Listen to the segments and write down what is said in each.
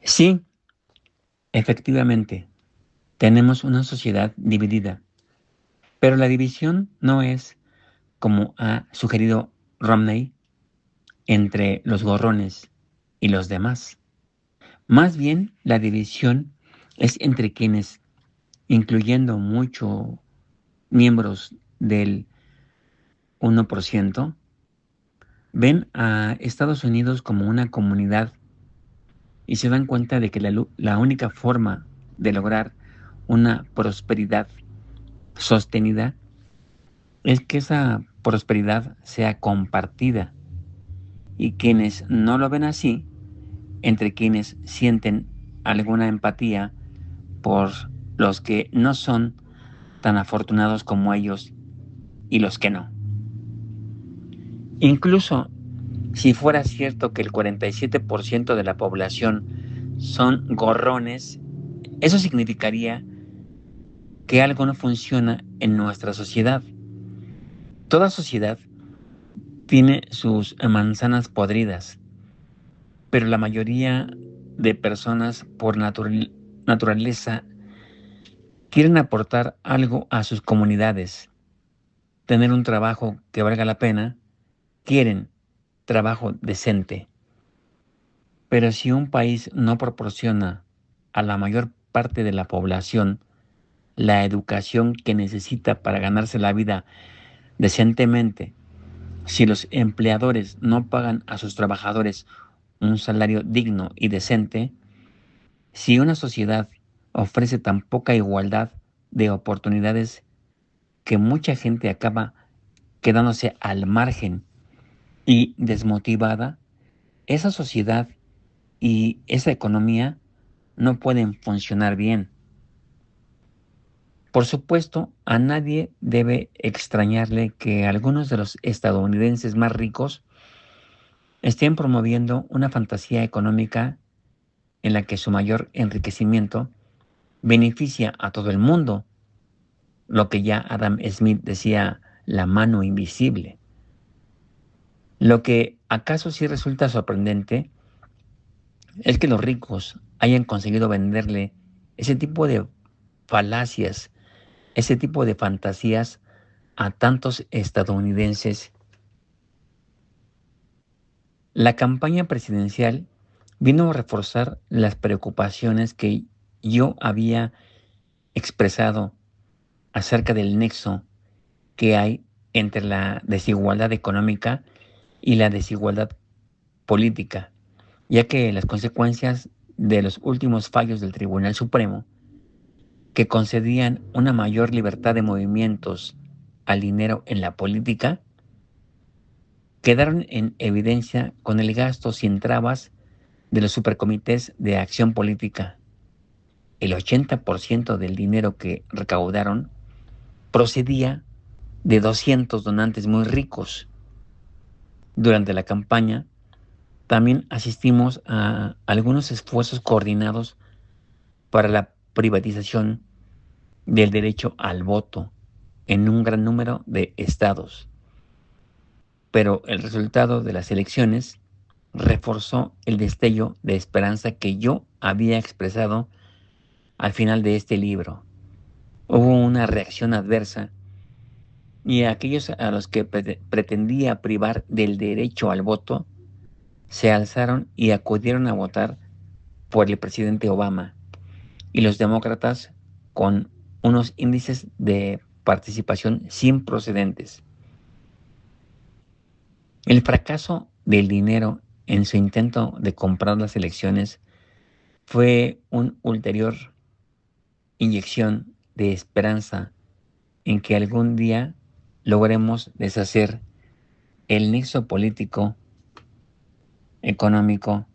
Sí, efectivamente, tenemos una sociedad dividida, pero la división no es, como ha sugerido Romney, entre los gorrones y los demás. Más bien, la división es entre quienes, incluyendo muchos miembros del 1%, ven a Estados Unidos como una comunidad y se dan cuenta de que la única forma de lograr una prosperidad sostenida es que esa prosperidad sea compartida, y quienes no lo ven así, entre quienes sienten alguna empatía por los que no son tan afortunados como ellos y los que no. Incluso si fuera cierto que el 47% de la población son gorrones, eso significaría que algo no funciona en nuestra sociedad. Toda sociedad tiene sus manzanas podridas, pero la mayoría de personas por naturaleza quieren aportar algo a sus comunidades, tener un trabajo que valga la pena, quieren trabajo decente. Pero si un país no proporciona a la mayor parte de la población la educación que necesita para ganarse la vida decentemente, si los empleadores no pagan a sus trabajadores un salario digno y decente, si una sociedad ofrece tan poca igualdad de oportunidades que mucha gente acaba quedándose al margen y desmotivada, esa sociedad y esa economía no pueden funcionar bien. Por supuesto, a nadie debe extrañarle que algunos de los estadounidenses más ricos estén promoviendo una fantasía económica en la que su mayor enriquecimiento beneficia a todo el mundo, lo que ya Adam Smith decía, la mano invisible. Lo que acaso sí resulta sorprendente es que los ricos hayan conseguido venderle ese tipo de falacias, ese tipo de fantasías a tantos estadounidenses. La campaña presidencial vino a reforzar las preocupaciones que yo había expresado acerca del nexo que hay entre la desigualdad económica y la desigualdad política, ya que las consecuencias de los últimos fallos del Tribunal Supremo, que concedían una mayor libertad de movimientos al dinero en la política, quedaron en evidencia con el gasto sin trabas de los supercomités de acción política. El 80% del dinero que recaudaron procedía de 200 donantes muy ricos. Durante la campaña también asistimos a algunos esfuerzos coordinados para la privatización del derecho al voto en un gran número de estados. Pero el resultado de las elecciones reforzó el destello de esperanza que yo había expresado al final de este libro. Hubo una reacción adversa y aquellos a los que pretendía privar del derecho al voto se alzaron y acudieron a votar por el presidente Obama, y los demócratas con unos índices de participación sin precedentes. El fracaso del dinero en su intento de comprar las elecciones fue una ulterior inyección de esperanza en que algún día logremos deshacer el nexo político, económico,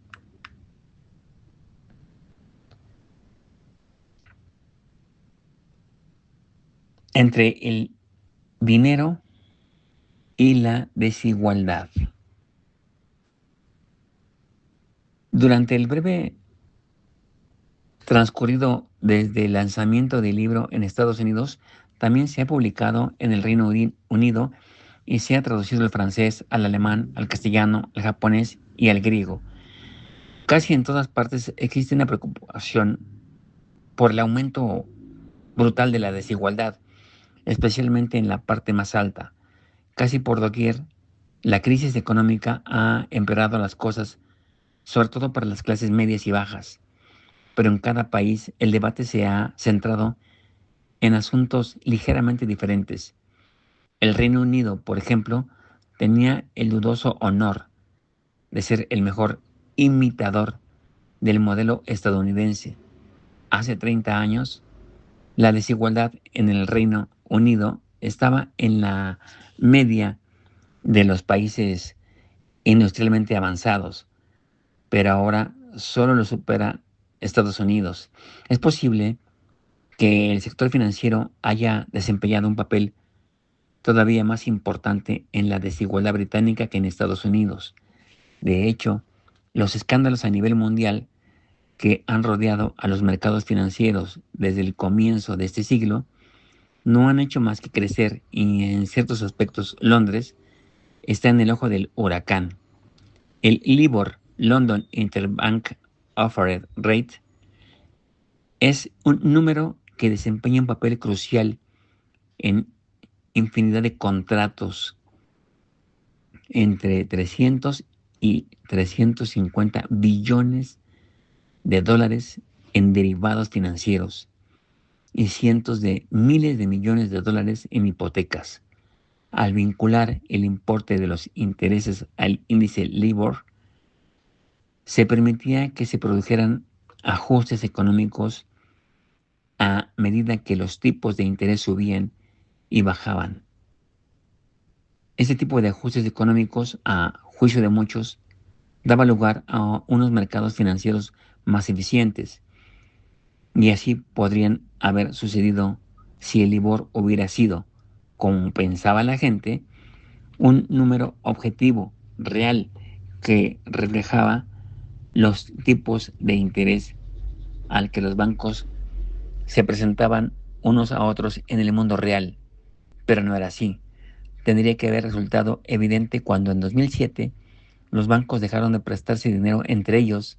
entre el dinero y la desigualdad. Durante el breve transcurrido desde el lanzamiento del libro en Estados Unidos, también se ha publicado en el Reino Unido y se ha traducido al francés, al alemán, al castellano, al japonés y al griego. Casi en todas partes existe una preocupación por el aumento brutal de la desigualdad, especialmente en la parte más alta. Casi por doquier, la crisis económica ha empeorado las cosas, sobre todo para las clases medias y bajas. Pero en cada país el debate se ha centrado en asuntos ligeramente diferentes. El Reino Unido, por ejemplo, tenía el dudoso honor de ser el mejor imitador del modelo estadounidense. Hace 30 años, la desigualdad en el Reino Unido estaba en la media de los países industrialmente avanzados, pero ahora solo lo supera Estados Unidos. Es posible que el sector financiero haya desempeñado un papel todavía más importante en la desigualdad británica que en Estados Unidos. De hecho, los escándalos a nivel mundial que han rodeado a los mercados financieros desde el comienzo de este siglo no han hecho más que crecer, y en ciertos aspectos Londres está en el ojo del huracán. El LIBOR, London Interbank Offered Rate, es un número que desempeña un papel crucial en infinidad de contratos entre 300 y 350 billones de dólares en derivados financieros y cientos de miles de millones de dólares en hipotecas. Al vincular el importe de los intereses al índice LIBOR, se permitía que se produjeran ajustes económicos a medida que los tipos de interés subían y bajaban. Este tipo de ajustes económicos, a juicio de muchos, daba lugar a unos mercados financieros más eficientes, y así podrían haber sucedido si el LIBOR hubiera sido, como pensaba la gente, un número objetivo, real, que reflejaba los tipos de interés al que los bancos se presentaban unos a otros en el mundo real. Pero no era así. Tendría que haber resultado evidente cuando en 2007 los bancos dejaron de prestarse dinero entre ellos.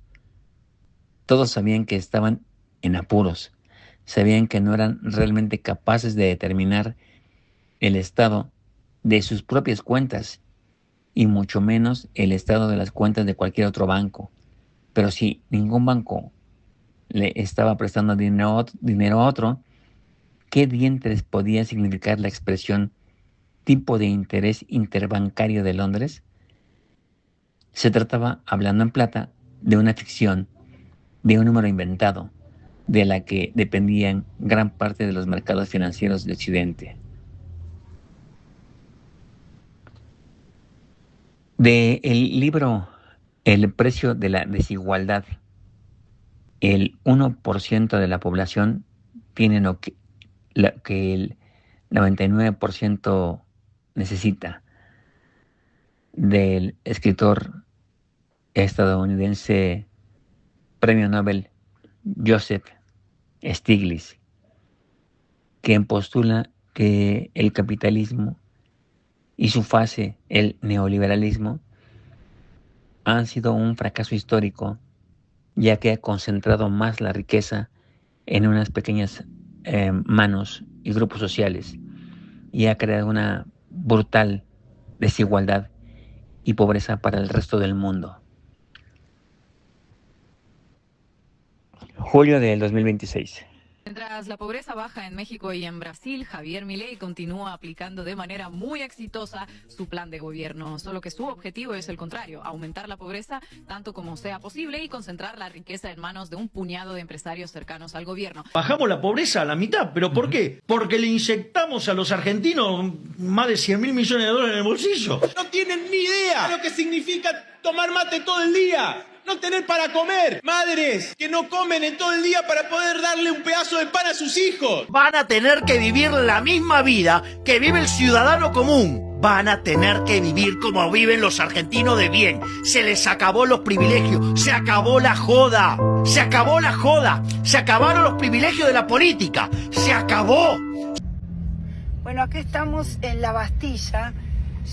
Todos sabían que estaban en apuros, sabían que no eran realmente capaces de determinar el estado de sus propias cuentas, y mucho menos el estado de las cuentas de cualquier otro banco. Pero si ningún banco le estaba prestando dinero a otro, ¿qué dientes podía significar la expresión tipo de interés interbancario de Londres? Se trataba, hablando en plata, de una ficción, de un número inventado, de la que dependían gran parte de los mercados financieros de Occidente. De el libro El precio de la desigualdad, el 1% de la población tiene lo que el 99% necesita, del escritor estadounidense Premio Nobel Joseph Stiglitz, quien postula que el capitalismo y su fase, el neoliberalismo, han sido un fracaso histórico, ya que ha concentrado más la riqueza en unas pequeñas manos y grupos sociales, y ha creado una brutal desigualdad y pobreza para el resto del mundo. Julio del 2026. Mientras la pobreza baja en México y en Brasil, Javier Milei continúa aplicando de manera muy exitosa su plan de gobierno, solo que su objetivo es el contrario: aumentar la pobreza tanto como sea posible y concentrar la riqueza en manos de un puñado de empresarios cercanos al gobierno. Bajamos la pobreza a la mitad, ¿pero por qué? Porque le inyectamos a los argentinos más de 100.000 millones de dólares en el bolsillo. No tienen ni idea de lo que significa tomar mate todo el día. No tener para comer, madres que no comen en todo el día para poder darle un pedazo de pan a sus hijos. Van a tener que vivir la misma vida que vive el ciudadano común. Van a tener que vivir como viven los argentinos de bien. Se les acabó los privilegios, se acabó la joda, se acabó la joda, se acabaron los privilegios de la política, se acabó. Bueno, aquí estamos en La Bastilla,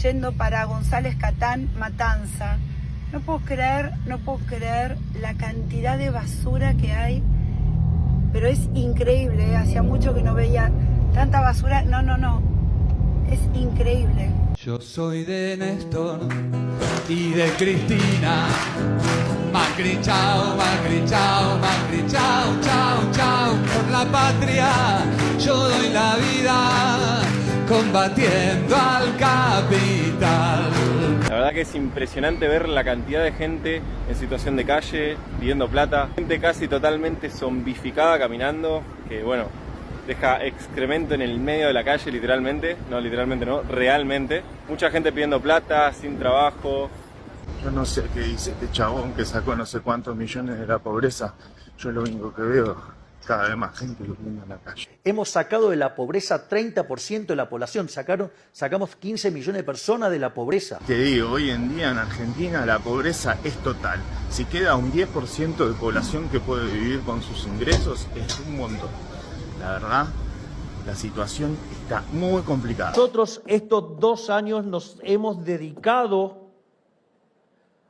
yendo para González Catán, Matanza. No puedo creer la cantidad de basura que hay, pero es increíble, hacía mucho que no veía tanta basura, no, es increíble. Yo soy de Néstor y de Cristina, Macri chao, Macri chao, Macri chao, chao, chao, por la patria yo doy la vida combatiendo al capital. La verdad que es impresionante ver la cantidad de gente en situación de calle, pidiendo plata. Gente casi totalmente zombificada caminando, que bueno, deja excremento en el medio de la calle literalmente. No, literalmente no, realmente. Mucha gente pidiendo plata, sin trabajo. Yo no sé qué dice este chabón que sacó no sé cuántos millones de la pobreza. Yo lo único que veo, cada vez más gente durmiendo en la calle. Hemos sacado de la pobreza 30% de la población, sacamos 15 millones de personas de la pobreza. Te digo, hoy en día en Argentina la pobreza es total. Si queda un 10% de población que puede vivir con sus ingresos, es un montón. La verdad, la situación está muy complicada. Nosotros estos 2 años nos hemos dedicado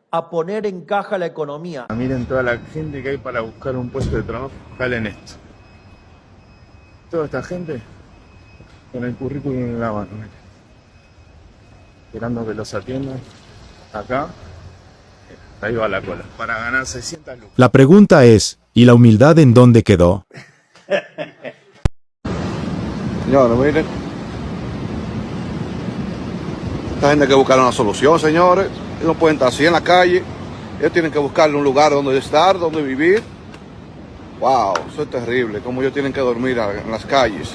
a poner en caja la economía. Miren toda la gente que hay para buscar un puesto de trabajo. Jalen esto. Toda esta gente con el currículum en la mano. Miren. Esperando que los atiendan. Acá. Ahí va la cola. Para ganar 600 lucas. La pregunta es, ¿y la humildad en dónde quedó? Señores, miren. Esta gente hay que buscar una solución, señores. Ellos no pueden estar así en la calle. Ellos tienen que buscarle un lugar donde estar, donde vivir. Wow, eso es terrible. Como ellos tienen que dormir en las calles.